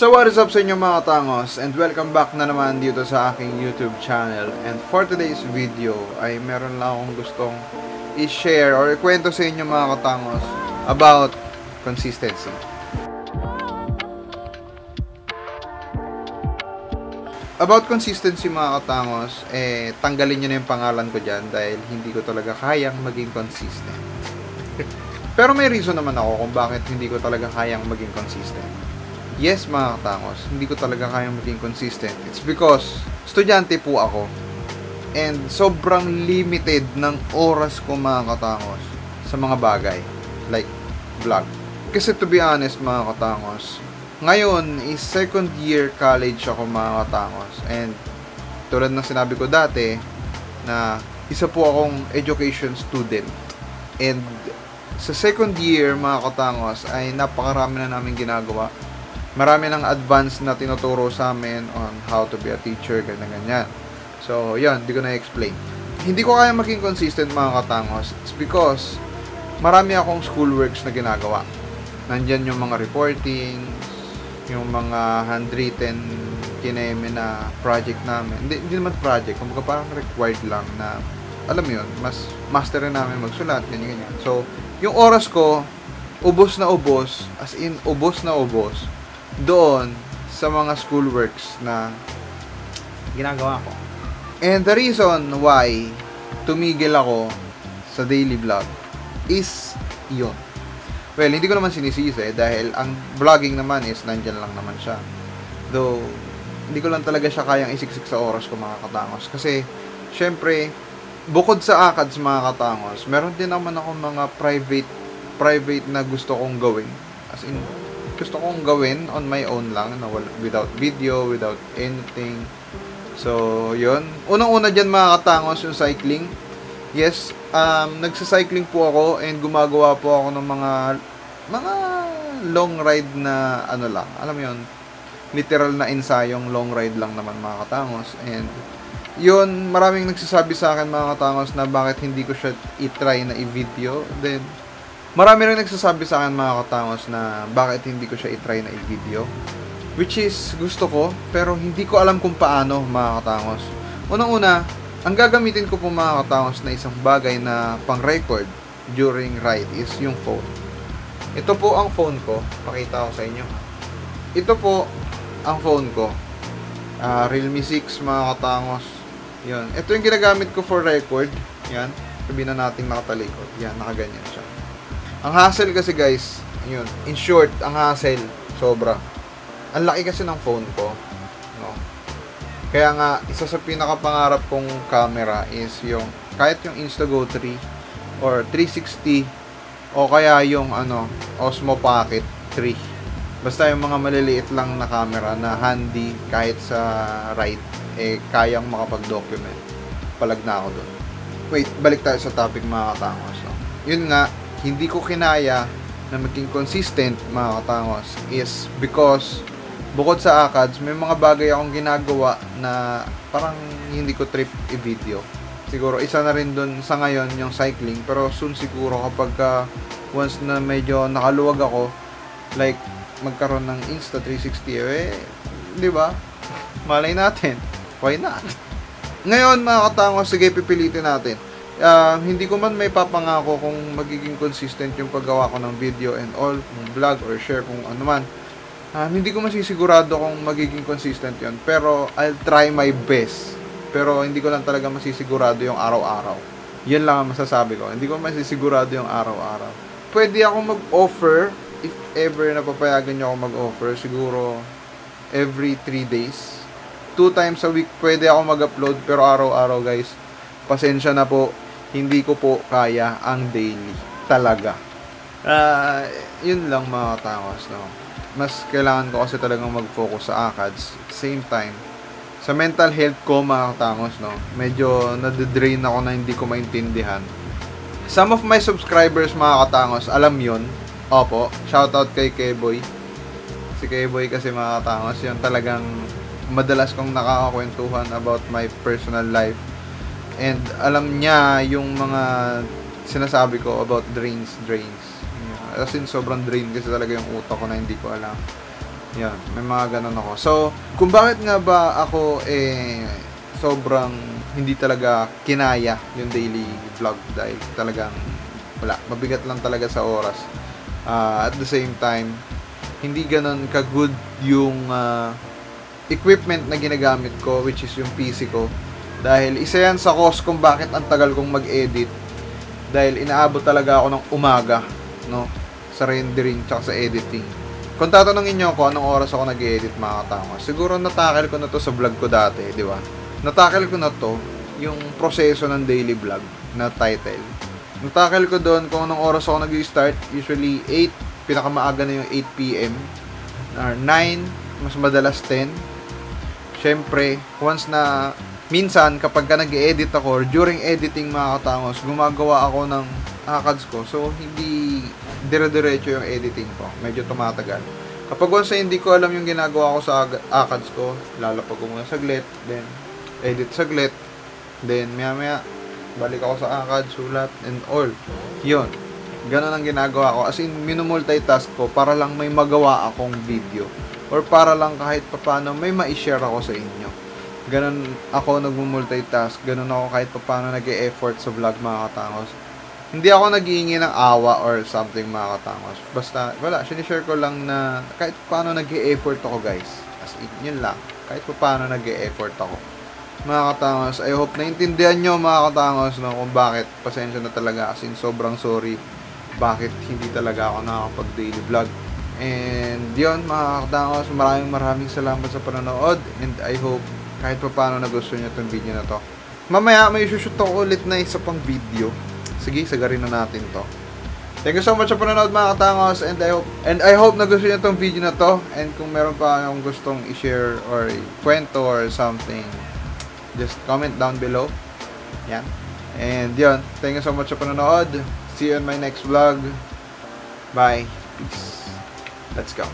So what is up sa inyo mga tangos, and welcome back na naman dito sa aking YouTube channel. And for today's video ay meron lang akong gustong i-share or ikwento sa inyo mga katangos about consistency. About consistency mga katangos, tanggalin nyo na yung pangalan ko dyan dahil hindi ko talaga kayang maging consistent. Pero may reason naman ako kung bakit hindi ko talaga kayang maging consistent. Yes mga katangos, hindi ko talaga kayang maging consistent. It's because estudyante po ako and sobrang limited ng oras ko mga katangos sa mga bagay like vlog. Kasi to be honest mga katangos, ngayon is second year college ako mga katangos, and tulad ng sinabi ko dati na isa po akong education student, and sa second year mga katangos ay napakarami na namin ginagawa. Marami ng advance na tinuturo sa amin on how to be a teacher, ganyan-ganyan. So, yun, hindi ko na-explain. Hindi ko kaya maging consistent mga katangos. It's because marami akong schoolworks na ginagawa. Nandyan yung mga reporting, yung mga handwritten kineme na project namin. Hindi naman project, kumbaga parang required lang na, alam mo yun, mas master namin magsulat, ganyan-ganyan. So, yung oras ko, ubos na ubos, as in, ubos na ubos, doon sa mga schoolworks na ginagawa ko. And the reason why tumigil ako sa daily vlog is yun. Well, hindi ko naman sinisisi dahil ang vlogging naman is nandyan lang naman siya. Though, hindi ko lang talaga siya kayang isiksik sa oras ko mga katangos. Kasi, syempre, bukod sa ACADS mga katangos, meron din naman ako mga private na gusto kong gawin. As in, gusto kong gawin on my own lang, na without video, without anything. So, yun. Unang-una dyan mga katangos, yung cycling. Yes, nagsa-cycling po ako and gumagawa po ako ng mga long ride na ano lang. Alam mo yun, literal na ensayong long ride lang naman mga katangos. And yun, maraming nagsasabi sa akin mga katangos na bakit hindi ko siya i-try na i-video. Then, marami rin nagsasabi sa akin mga katangos na bakit hindi ko siya i-try na i-video. Which is, gusto ko, pero hindi ko alam kung paano mga katangos. Unang-una, ang gagamitin ko po mga katangos na isang bagay na pang-record during ride is yung phone. Ito po ang phone ko. Pakita ko sa inyo. Ito po ang phone ko. Realme 6 mga katangos. Yan. Ito yung ginagamit ko for record. Yan. Sabihin na natin nakatalikod. Yan, nakaganyan siya. Ang hassle kasi guys, yun, in short, ang hassle, sobra. Ang laki kasi ng phone ko, no? Kaya nga, isa sa pinakapangarap kong camera is yung, kahit yung Instago 3 or 360 o kaya yung Osmo Pocket 3. Basta yung mga maliliit lang na camera na handy kahit sa ride, kayang makapag-document. Palag na ako dun. Wait, balik tayo sa topic mga katangos, no? Yun nga, hindi ko kinaya na maging consistent mga katangos is because bukod sa ACADS, may mga bagay akong ginagawa na parang hindi ko trip i-video. Siguro isa na rin dun sa ngayon yung cycling, pero soon siguro kapag once na medyo nakaluwag ako, like magkaroon ng Insta 360, di ba? Malay natin. Why not? Ngayon mga katangos, sige pipilitin natin. Hindi ko man may papangako kung magiging consistent yung paggawa ko ng video and all, kung vlog or share kung ano man. Hindi ko masisigurado kung magiging consistent yun, pero I'll try my best. Pero hindi ko lang talaga masisigurado yung araw-araw. Yan lang ang masasabi ko. Hindi ko masisigurado yung araw-araw. Pwede ako mag-offer, if ever napapayagan nyo ako mag-offer, siguro every 3 days. 2 times a week pwede ako mag-upload, pero araw-araw guys, pasensya na po, hindi ko po kaya ang daily. Talaga. Yun lang mga katangos, no? Mas kailangan ko kasi talagang mag-focus sa ACADS. At the same time, sa mental health ko mga katangos, no? Medyo nade-drain ako na hindi ko maintindihan. Some of my subscribers mga katangos, alam yun. Opo, shoutout kay Keboy. Si Keboy kasi mga katangos, yun talagang madalas kong nakakakwentuhan about my personal life. And alam niya yung mga sinasabi ko about drains. As in, sobrang drain kasi talaga yung utak ko na hindi ko alam. Yan, may mga ganun ako. So, kung bakit nga ba ako sobrang hindi talaga kinaya yung daily vlog dahil talagang wala, mabigat lang talaga sa oras. At the same time, hindi ganun ka-good yung equipment na ginagamit ko, which is yung PC ko. Dahil isa yan sa cause kung bakit ang tagal kong mag-edit. Dahil inaabot talaga ako ng umaga, no? Sa rendering tsaka sa editing. Kung tatanungin nyo ako anong oras ako nag-edit mga katama, siguro natakil ko na to sa vlog ko dati, di ba? Natakil ko na to yung proseso ng daily vlog na title. Natakil ko doon kung anong oras ako nag-start, usually 8, pinakamaaga na yung 8 PM, or 9, mas madalas 10. Syempre, once na, minsan kapag ka nag-edit ako, or during editing mga katangos, gumagawa ako ng ACADS ko, so hindi dire-diretso yung editing ko. Medyo tumatagal. Kapag once na hindi ko alam yung ginagawa ko sa ACADS ko, lalapag ko muna saglit, then edit saglit, then maya balik ako sa ACADS, sulat, and all. Yun. Ganon ang ginagawa ko. As in, minumultitask ko para lang may magawa akong video. Or para lang kahit papano may ma-share ako sa inyo. Ganon ako nagmumultitask. Ganon ako kahit papano nag-e-effort sa vlog mga katangos. Hindi ako nag-iingi ng awa or something mga katangos. Basta, wala, sinishare ko lang na kahit paano nag-e-effort ako guys. As in, yun lang. Kahit paano nag-e-effort ako. Mga katangos, I hope naintindihan nyo mga katangos no, kung bakit. Pasensya na talaga. As in, sobrang sorry. Bakit hindi talaga ako nakakapag-daily vlog. And yun mga katangos, maraming salamat sa panonood. And I hope kahit paano nagustuhan nyo itong video na to. Mamaya may isushoot ako ulit na isa pang video. Sige, sagarin na natin to. Thank you so much sa panonood mga katangos, and I hope nagustuhan niyo tong video na to. And kung meron pa akong gustong i-share or kwento or something, just comment down below. Yan. And yun, thank you so much sa panonood. See you in my next vlog. Bye. Peace. Let's go.